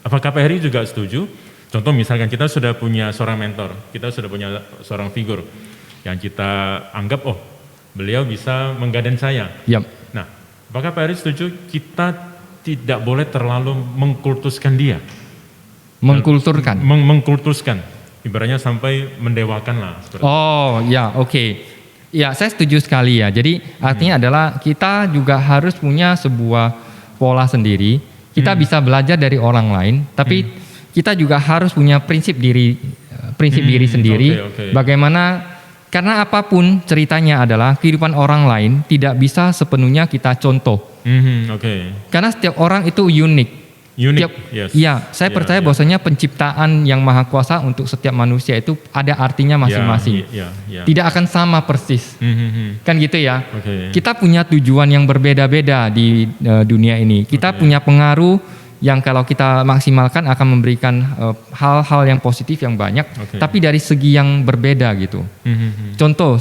apakah Pak Heri juga setuju? Contoh misalkan kita sudah punya seorang mentor, kita sudah punya seorang figur yang kita anggap beliau bisa menggadang saya. Nah, apakah Pak Heri setuju kita tidak boleh terlalu mengkultuskan dia? Mengkultuskan. Ibaratnya sampai mendewakan lah. Ya, saya setuju sekali ya. Jadi artinya adalah kita juga harus punya sebuah pola sendiri. Kita bisa belajar dari orang lain, tapi kita juga harus punya prinsip diri sendiri. Bagaimana? Karena apapun ceritanya adalah kehidupan orang lain tidak bisa sepenuhnya kita contoh. Karena setiap orang itu unik. Saya percaya bahwasanya penciptaan yang maha kuasa untuk setiap manusia itu ada artinya masing-masing. Tidak akan sama persis. Kan gitu ya. Kita punya tujuan yang berbeda-beda di dunia ini. Kita punya pengaruh yang kalau kita maksimalkan akan memberikan hal-hal yang positif yang banyak, tapi dari segi yang berbeda gitu. Contoh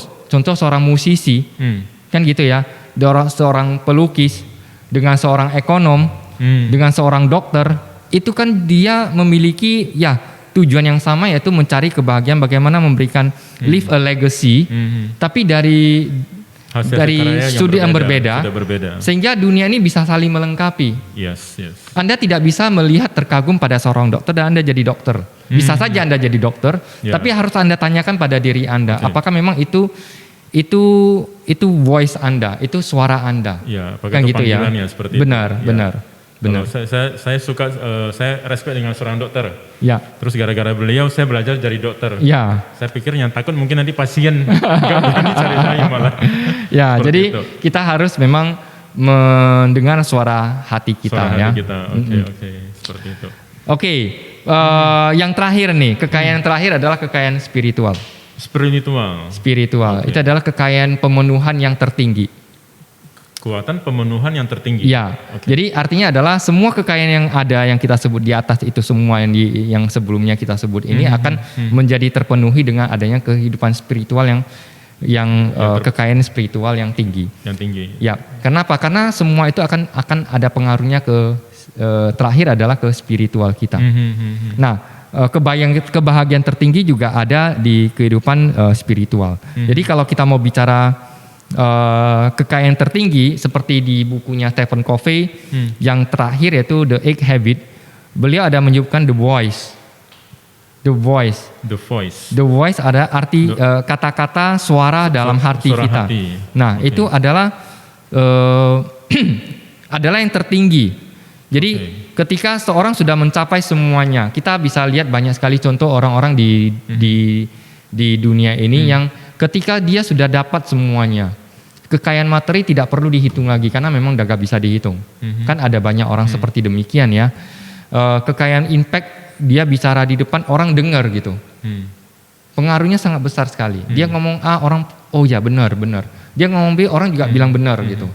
seorang musisi, kan gitu ya. Seorang pelukis dengan seorang ekonom, dengan seorang dokter, itu kan dia memiliki tujuan yang sama, yaitu mencari kebahagiaan, bagaimana memberikan leave a legacy, tapi dari sudut yang berbeda, sehingga dunia ini bisa saling melengkapi. Anda tidak bisa melihat terkagum pada seorang dokter dan Anda jadi dokter. Bisa saja Anda jadi dokter, tapi harus Anda tanyakan pada diri Anda, apakah memang itu voice Anda, itu suara Anda. Kan gitu ya. Benar. Saya suka, saya respect dengan seorang dokter. Terus gara-gara beliau saya belajar jadi dokter. Saya pikir yang takut mungkin nanti pasien nggak berani cari saya malah. Jadi kita harus memang mendengar suara hati kita. Seperti itu. Yang terakhir nih, kekayaan terakhir adalah kekayaan spiritual. Itu adalah kekayaan pemenuhan yang tertinggi. Kekuatan pemenuhan yang tertinggi. Jadi artinya adalah semua kekayaan yang ada yang kita sebut di atas itu semua yang sebelumnya kita sebut ini akan menjadi terpenuhi dengan adanya kehidupan spiritual yang kekayaan spiritual yang tinggi. Kenapa? Karena semua itu akan ada pengaruhnya terakhir adalah ke spiritual kita. Nah, kebahagiaan tertinggi juga ada di kehidupan spiritual. Jadi kalau kita mau bicara kekayaan tertinggi seperti di bukunya Stephen Covey yang terakhir yaitu The 8 Habit, beliau ada menyebutkan the voice. The voice. The voice. The voice ada arti kata-kata suara dalam hati suara kita. hati. Nah, itu adalah adalah yang tertinggi. Jadi ketika seorang sudah mencapai semuanya, kita bisa lihat banyak sekali contoh orang-orang di dunia ini yang ketika dia sudah dapat semuanya, kekayaan materi tidak perlu dihitung lagi karena memang udah gak bisa dihitung. Kan ada banyak orang seperti demikian ya. Kekayaan impact, dia bicara di depan orang dengar gitu. Pengaruhnya sangat besar sekali. Dia ngomong A, orang oh ya benar. Dia ngomong B, orang juga bilang benar gitu.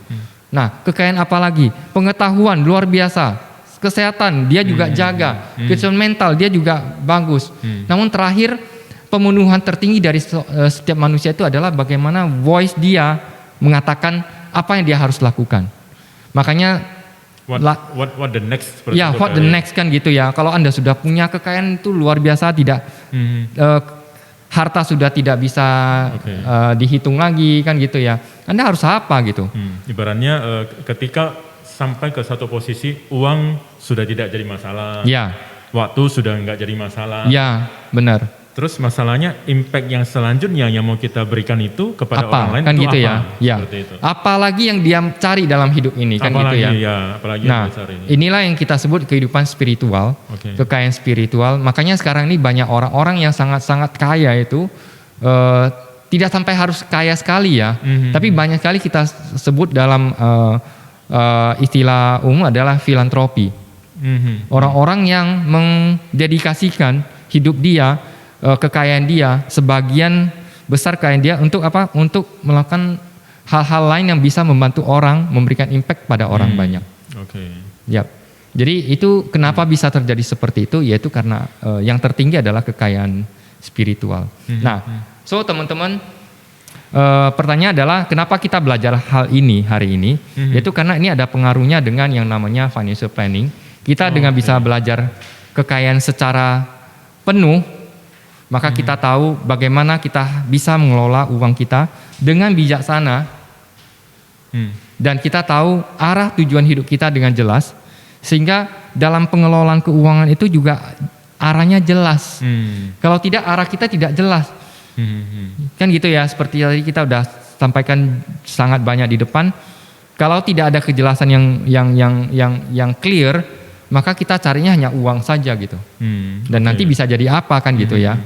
Nah, kekayaan apa lagi? Pengetahuan luar biasa. Kesehatan dia juga jaga. Kesehatan mental dia juga bagus. Namun terakhir, pemenuhan tertinggi dari setiap manusia itu adalah bagaimana voice dia mengatakan apa yang dia harus lakukan. Makanya What the next? Ya, what the next kan gitu ya. Kalau Anda sudah punya kekayaan itu luar biasa, tidak harta sudah tidak bisa dihitung lagi kan gitu ya. Anda harus apa gitu? Ibaratnya ketika sampai ke satu posisi uang sudah tidak jadi masalah. Ya. Waktu sudah nggak jadi masalah. Ya, benar. Terus masalahnya impact yang selanjutnya yang mau kita berikan itu kepada orang lain kan itu gitu apa? Ya. Ya. Itu. Apalagi yang dia cari dalam hidup ini kan apalagi, gitu ya. Ya apalagi nah, yang besar ini. Inilah yang kita sebut kehidupan spiritual, kekayaan spiritual. Makanya sekarang ini banyak orang-orang yang sangat-sangat kaya itu tidak sampai harus kaya sekali ya, tapi banyak sekali kita sebut dalam istilah umum adalah filantropi. Orang-orang yang mendedikasikan hidup dia, kekayaan dia, sebagian besar kekayaan dia untuk apa? Untuk melakukan hal-hal lain yang bisa membantu orang, memberikan impact pada orang banyak. Yap. Jadi itu kenapa bisa terjadi seperti itu? Yaitu karena yang tertinggi adalah kekayaan spiritual. Nah, so teman-teman, pertanyaan adalah kenapa kita belajar hal ini hari ini? Yaitu karena ini ada pengaruhnya dengan yang namanya financial planning. Kita dengan bisa belajar kekayaan secara penuh, maka kita tahu bagaimana kita bisa mengelola uang kita dengan bijaksana, dan kita tahu arah tujuan hidup kita dengan jelas, sehingga dalam pengelolaan keuangan itu juga arahnya jelas. Kalau tidak, arah kita tidak jelas. Kan gitu ya, seperti tadi kita udah sampaikan sangat banyak di depan. Kalau tidak ada kejelasan yang clear, maka kita carinya hanya uang saja gitu. Dan nanti bisa jadi apa kan gitu ya.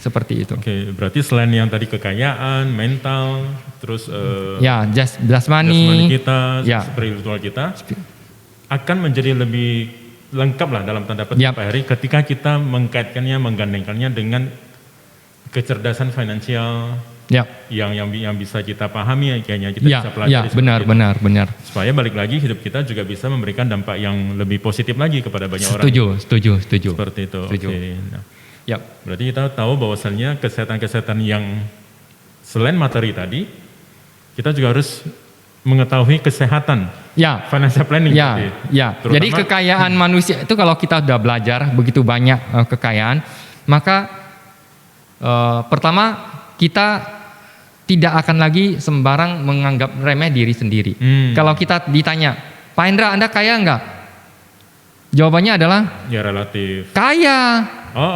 Seperti itu. Berarti selain yang tadi kekayaan, mental, terus ya jasmani kita, spiritual kita akan menjadi lebih lengkap lah dalam tanda petik Pak Heri ketika kita mengkaitkannya, menggandengkannya dengan kecerdasan finansial yang bisa kita pahami, kayaknya kita bisa pelajari. Benar. Supaya balik lagi hidup kita juga bisa memberikan dampak yang lebih positif lagi kepada banyak orang. Setuju. Seperti itu. Berarti kita tahu bahwasannya kesehatan yang selain materi tadi, kita juga harus mengetahui kesehatan. Financial planning. Jadi kekayaan manusia itu kalau kita sudah belajar begitu banyak kekayaan, maka pertama kita tidak akan lagi sembarang menganggap remeh diri sendiri. Kalau kita ditanya, Pak Hendra, Anda kaya enggak? Jawabannya adalah ya relatif. Kaya.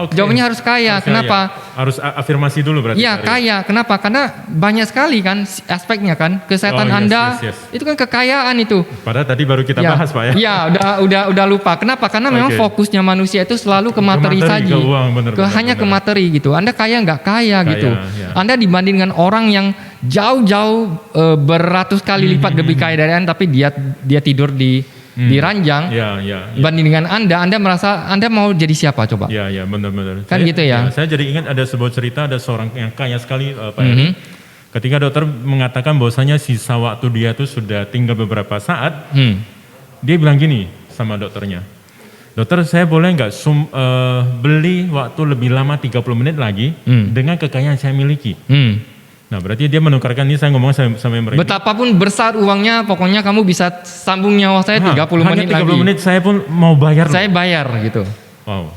Jawabannya harus kaya. Kenapa? Harus afirmasi dulu berarti. Iya, kaya. Kenapa? Karena banyak sekali kan aspeknya kan. Kesehatan Anda itu kan kekayaan itu. Padahal tadi baru kita bahas, Pak ya. Iya, udah lupa. Kenapa? Karena memang fokusnya manusia itu selalu ke materi saja. Ke uang, hanya ke materi gitu. Anda kaya nggak kaya gitu. Anda dibandingkan orang yang jauh-jauh beratus kali lipat lebih kaya dari Anda, tapi dia tidur di ranjang. Banding dengan Anda merasa Anda mau jadi siapa coba? Iya, benar. Kan gitu ya. Saya jadi ingat ada sebuah cerita, ada seorang yang kaya sekali, Pak Heri. Ketika dokter mengatakan bahwasanya sisa waktu dia tuh sudah tinggal beberapa saat, dia bilang gini sama dokternya, dokter, saya boleh nggak beli waktu lebih lama 30 menit lagi dengan kekayaan yang saya miliki. Nah, berarti dia menukarkan ini, saya ngomong sama mereka. Betapapun besar uangnya, pokoknya kamu bisa sambung nyawa saya 30 menit lagi. 30 menit saya pun mau bayar. Saya bayar gitu. Wow.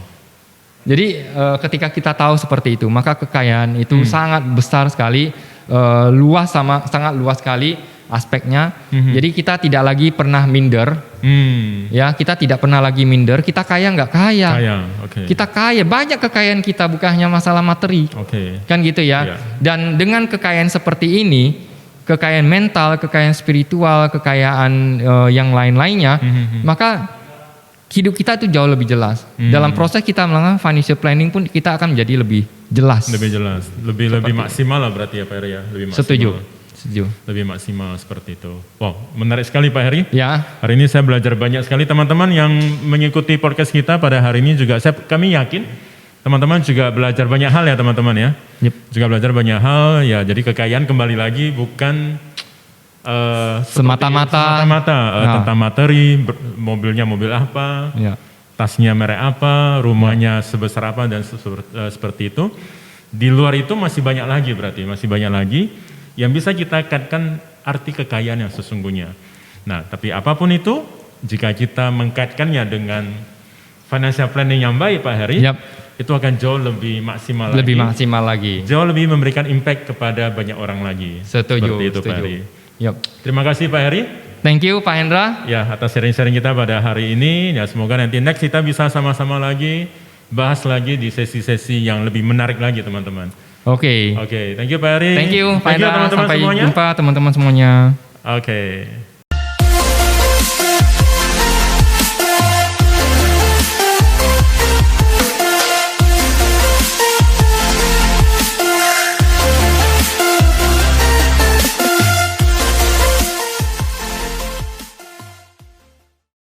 Jadi ketika kita tahu seperti itu, maka kekayaan itu sangat besar sekali. luas, sangat luas sekali aspeknya. Jadi kita tidak lagi pernah minder. Ya, kita tidak pernah lagi minder. Kita kaya nggak kaya? Kaya, oke. Kita kaya, banyak kekayaan kita, bukan hanya masalah materi. Oke. Kan gitu ya. Iya. Dan dengan kekayaan seperti ini, kekayaan mental, kekayaan spiritual, kekayaan yang lain-lainnya, maka hidup kita itu jauh lebih jelas. Dalam proses kita melakukan financial planning pun kita akan menjadi lebih jelas. Lebih jelas, lebih maksimal lah berarti ya Pak Heri ya, lebih maksimal. Setuju. Lebih maksimal seperti itu. Wow, menarik sekali Pak Heri. Ya. Hari ini saya belajar banyak sekali, teman-teman yang mengikuti podcast kita pada hari ini juga kami yakin teman-teman juga belajar banyak hal ya teman-teman ya. Yep. Juga belajar banyak hal ya, jadi kekayaan kembali lagi bukan semata-mata tentang materi, mobilnya mobil apa, ya. tasnya merek apa, rumahnya sebesar apa dan seperti itu. Di luar itu masih banyak lagi berarti, masih banyak lagi yang bisa kita kaitkan arti kekayaan yang sesungguhnya. Nah, tapi apapun itu, jika kita mengkaitkannya dengan financial planning yang baik Pak Heri, itu akan jauh lebih maksimal lagi. Jauh lebih memberikan impact kepada banyak orang lagi. Setuju. Seperti itu Pak Heri. Terima kasih Pak Heri. Thank you Pak Hendra. Ya, atas sharing-sharing kita pada hari ini. Ya, semoga nanti next kita bisa sama-sama lagi bahas lagi di sesi-sesi yang lebih menarik lagi teman-teman. Oke. Thank you Pak Heri. Thank you Pak Hendra. Teman-teman Sampai semuanya. jumpa teman-teman semuanya. Oke.